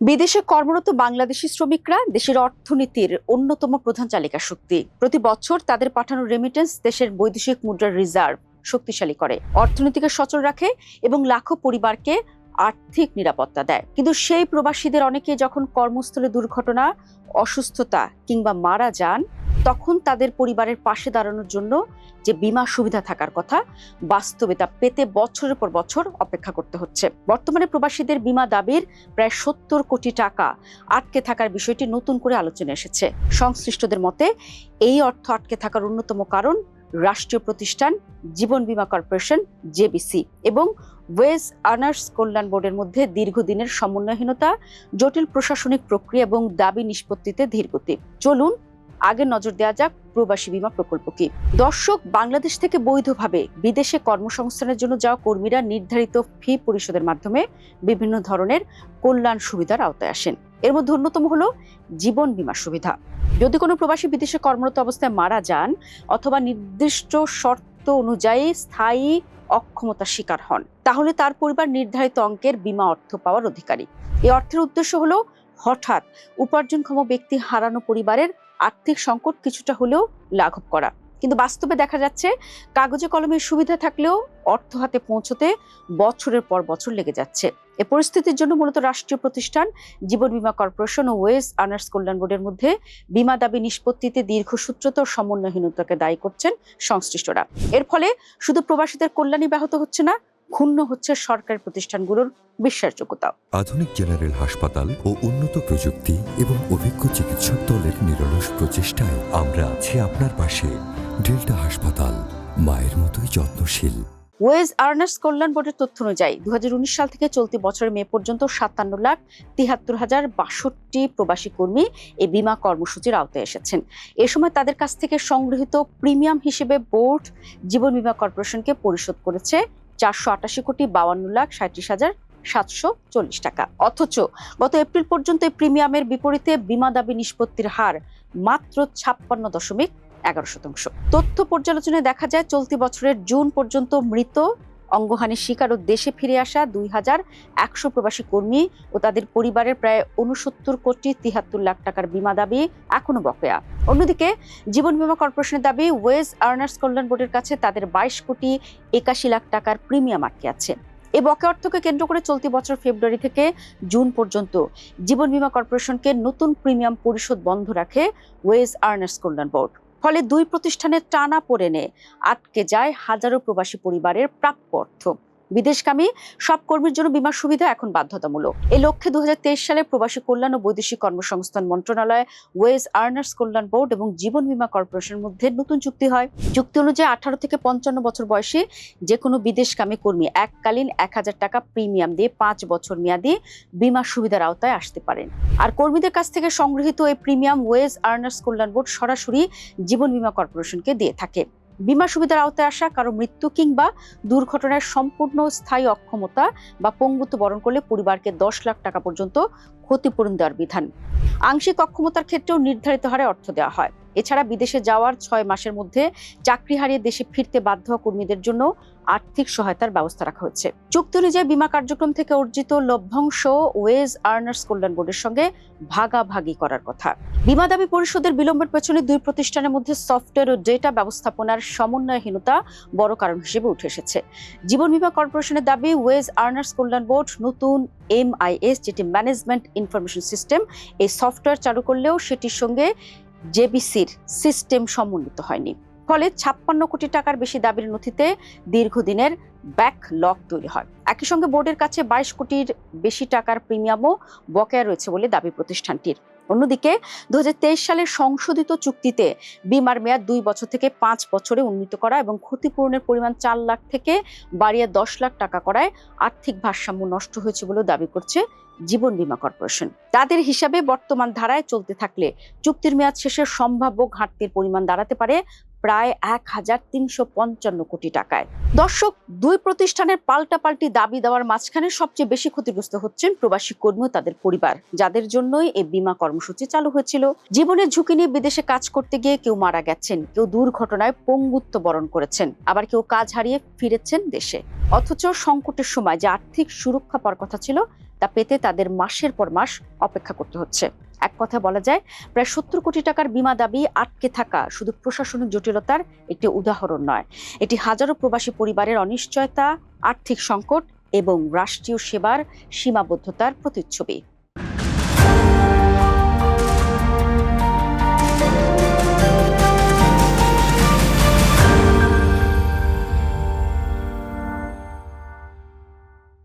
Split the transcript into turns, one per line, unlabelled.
বিদেশে কর্মরত বাংলাদেশি শ্রমিকরা দেশের অর্থনীতির অন্যতম প্রধান চালিকা শক্তি। প্রতি বছর তাদের পাঠানো রেমিটেন্স দেশের বৈদেশিক মুদ্রার রিজার্ভ শক্তিশালী করে, অর্থনীতিকে সচল রাখে এবং লাখো পরিবারকে আর্থিক নিরাপত্তা দেয়। কিন্তু সেই প্রবাসীদের অনেকে যখন কর্মস্থলে দুর্ঘটনা, অসুস্থতা কিংবা মারা যান, তখন তাদের পরিবারের পাশে দাঁড়ানোর জন্য যে বীমা সুবিধা থাকার কথা, বাস্তবে তা পেতে বছরের পর বছর অপেক্ষা করতে হচ্ছে। বর্তমানে প্রবাসীদের বীমা দাবির প্রায় ৭০ কোটি টাকা আটকে থাকার বিষয়টি নতুন করে আলোচনা এসেছে। সংশ্লিষ্টদের মতে এই অর্থ আটকে থাকার অন্যতম কারণ রাষ্ট্রীয় প্রতিষ্ঠান জীবন বীমা কর্পোরেশন জেবিসি এবং ওয়েজ আর্নার্স কল্যাণ বোর্ডের মধ্যে দীর্ঘদিনের সমন্বয়হীনতা, জটিল প্রশাসনিক প্রক্রিয়া এবং দাবি নিষ্পত্তিতে ধীরগতি। চলুন আগে নজর দেওয়া যাক প্রবাসী বীমা প্রকল্প কি। দর্শক, বাংলাদেশ থেকে বৈধভাবে বিদেশে কর্মসংস্থানের জন্য যাওয়া কর্মীরা নির্ধারিত ফি পরিশোধের মাধ্যমে বিভিন্ন ধরনের কল্যাণ সুবিধার আওতায় আসেন। এর মধ্যে অন্যতম হলো জীবন বীমা সুবিধা। যদি কোনো প্রবাসী বিদেশে কর্মরত অবস্থায় মারা যান অথবা নির্দিষ্ট শর্ত অনুযায়ী স্থায়ী অক্ষমতার শিকার হন, তাহলে তার পরিবার নির্ধারিত অঙ্কের বীমা অর্থ পাওয়ার অধিকারী। এই অর্থের উদ্দেশ্য হলো হঠাৎ উপার্জনক্ষম ব্যক্তি হারানো পরিবারের আর্থিক সংকট কিছুটা হলেও লাঘব করা। কিন্তু বাস্তবে দেখা যাচ্ছে কাগজে কলমের সুবিধা থাকলেও অর্থ হাতে পৌঁছতে বছরের পর বছর লেগে যাচ্ছে। এ পরিস্থিতির জন্য মূলত রাষ্ট্রীয় প্রতিষ্ঠান জীবন বীমা কর্পোরেশন ও ওয়েজ আর্নার্স কল্যাণ বোর্ডের মধ্যে বীমা দাবি নিষ্পত্তিতে দীর্ঘসূত্রতা ও সমন্বয়হীনতাকে দায়ী করছেন সংশ্লিষ্টরা। এর ফলে শুধু প্রবাসীদের কল্যাণই ব্যাহত হচ্ছে না, ক্ষুণ্ণ হচ্ছে সরকারি প্রতিষ্ঠানগুলোর বিশ্বাসযোগ্যতা।
আধুনিক জেনারেল হাসপাতাল ও উন্নত প্রযুক্তি এবং অভিজ্ঞ চিকিৎসক দলের নিরলস প্রচেষ্টায় আমরা আছি আপনার পাশে। ডেল্টা হাসপাতাল, মায়ের মতোই যত্নশীল।
ওয়েজ আর্নার্স কল্যাণ বোর্ডের তথ্য অনুযায়ী 2019 সাল থেকে চলতি বছরের মে পর্যন্ত 57,73,062 প্রবাসী কর্মী এই বীমা কর্মসূচির আওতায় এসেছেন। এ সময় তাদের কাছ থেকে সংগৃহীত প্রিমিয়াম হিসেবে বোর্ড জীবন বীমা কর্পোরেশনকে পরিশোধ করেছে 488,52,37,740 টাকা। অথচ গত এপ্রিল পর্যন্ত এই প্রিমিয়ামের বিপরীতে বীমা দাবি নিষ্পত্তির হার মাত্র 56.11%। তথ্য পর্যালোচনায় দেখা যায় চলতি বছরের জুন পর্যন্ত মৃত, অঙ্গহানির শিকার ও দেশে ফিরে আসা 2,100 প্রবাসী কর্মী ও তাদের পরিবারের প্রায় 69,73,00,000 টাকার বীমা দাবি এখনো বকেয়া। অন্যদিকে জীবন বীমা কর্পোরেশনের দাবি ওয়েজ আর্নার্স কল্যাণ বোর্ডের কাছে তাদের 22,81,00,000 টাকার প্রিমিয়াম আটকে আছে। এই বকেয়া অর্থকে কেন্দ্র করে চলতি বছর ফেব্রুয়ারি থেকে জুন পর্যন্ত জীবন বীমা কর্পোরেশনকে নতুন প্রিমিয়াম পরিশোধ বন্ধ রাখে ওয়েজ আর্নার্স কল্যাণ বোর্ড। ফলে দুই প্রতিষ্ঠানের টানা পড়েনে আটকে যায় হাজারো প্রবাসী পরিবারের প্রাপ্য অর্থ। বিদেশগামী সব কর্মীর জন্য বীমা সুবিধা এখন বাধ্যতামূলক। এই লক্ষ্যে 2023 সালে প্রবাসী কল্যাণ ও বৈদেশিক কর্মসংস্থান মন্ত্রণালয়, ওয়েজ আর্নার্স কল্যাণ বোর্ড এবং জীবন বীমা কর্পোরেশনের মধ্যে নতুন চুক্তি হয়। চুক্তি অনুযায়ী 18 থেকে 55 বছর বয়সী যে কোনো বিদেশগামী কর্মী এককালীন 1,000 টাকা প্রিমিয়াম দিয়ে 5 বছর মেয়াদী বীমা সুবিধার আওতায় আসতে পারেন। আর কর্মীদের কাছ থেকে সংগৃহীত এই প্রিমিয়াম ওয়েজ আর্নার্স কল্যাণ বোর্ড সরাসরি জীবন বীমা কর্পোরেশনকে দিয়ে থাকে। বীমা সুবিধার আওতায় আসা কারো মৃত্যু কিংবা দুর্ঘটনার সম্পূর্ণ স্থায়ী অক্ষমতা বা পঙ্গুত্ব বরণ করলে পরিবারকে 10 লাখ টাকা পর্যন্ত ক্ষতিপূরণ দেওয়ার বিধান। আংশিক অক্ষমতার ক্ষেত্রেও নির্ধারিত হারে অর্থ দেওয়া হয়। এছাড়া বিদেশে যাওয়ার 6 মাসের মধ্যে চাকরি হারিয়ে দেশে ফিরতে বাধ্য হওয়া কর্মীদের জন্য আর্থিক সহায়তার ব্যবস্থা রাখা হচ্ছে। চুক্তি অনুযায়ী বীমা কার্যক্রম থেকে অর্জিত লভ্যাংশ ওয়েজ আর্নার্স কল্যাণ বোর্ডের সঙ্গে ভাগাভাগি করার কথা। বীমা দাবি পরিশোধের বিলম্বের পেছনে দুই প্রতিষ্ঠানের মধ্যে সফটওয়্যার ও ডেটা ব্যবস্থাপনার সমন্বয়হীনতা বড় কারণ হিসেবে উঠে এসেছে। জীবন বীমা কর্পোরেশনের দাবি ওয়েজ আর্নার্স কল্যাণ বোর্ড নতুন MIS, যেটি ম্যানেজমেন্ট ইনফরমেশন সিস্টেম, এই সফটওয়্যার চালু করলেও সেটির সঙ্গে জেবিসির সিস্টেম সমন্বিত হয়নি। ফলে 56 কোটি টাকার বেশি দাবির নথিতে দীর্ঘদিনের ব্যাকলগ তৈরি হয়। একই সঙ্গে বোর্ডের কাছে 22 কোটির বেশি টাকার প্রিমিয়ামও বকেয়া রয়েছে বলে দাবি প্রতিষ্ঠানটির। অন্যদিকে 2023 সালের সংশোধিত চুক্তিতে বীমার মেয়াদ 2 বছর থেকে 5 বছরে উন্নীত করা এবং ক্ষতিপূরণের পরিমাণ 4 লাখ থেকে বাড়িয়ে 10 লাখ টাকা করায় আর্থিক ভারসাম্য নষ্ট হয়েছে বলেও দাবি করছে জীবন বীমা কর্পোরেশন। তাদের হিসাবে বর্তমান ধারায় চলতে থাকলে চুক্তির মেয়াদ শেষে সম্ভাব্য ঘাটতির পরিমাণ দাঁড়াতে পারে প্রায় 1,355 কোটি টাকায়। দর্শক, দুই প্রতিষ্ঠানের পাল্টাপাল্টি দাবি দেওয়ার মাঝখানে সবচেয়ে বেশি ক্ষতিগ্রস্ত হচ্ছেন প্রবাসী কর্মী ও তাদের পরিবার, যাদের জন্যই এই বীমা কর্মসূচি চালু হয়েছিল। জীবনের ঝুঁকি নিয়ে বিদেশে কাজ করতে গিয়ে কেউ মারা গেছেন, কেউ দুর্ঘটনায় পঙ্গুত্ব বরণ করেছেন, আবার কেউ কাজ হারিয়ে ফিরেছেন দেশে। অথচ সংকটের সময় যে আর্থিক সুরক্ষা পাওয়ার কথা ছিল তা পেতে তাদের মাসের পর মাস অপেক্ষা করতে হচ্ছে। এক কথা বলা যায়, প্রায় 70 কোটি টাকার বীমা দাবি আটকে থাকা শুধু প্রশাসনিক জটিলতার একটি উদাহরণ নয়, এটি হাজারো প্রবাসী পরিবারের অনিশ্চয়তা, আর্থিক সংকট এবং রাষ্ট্রীয় সেবার সীমাবদ্ধতার প্রতিচ্ছবি।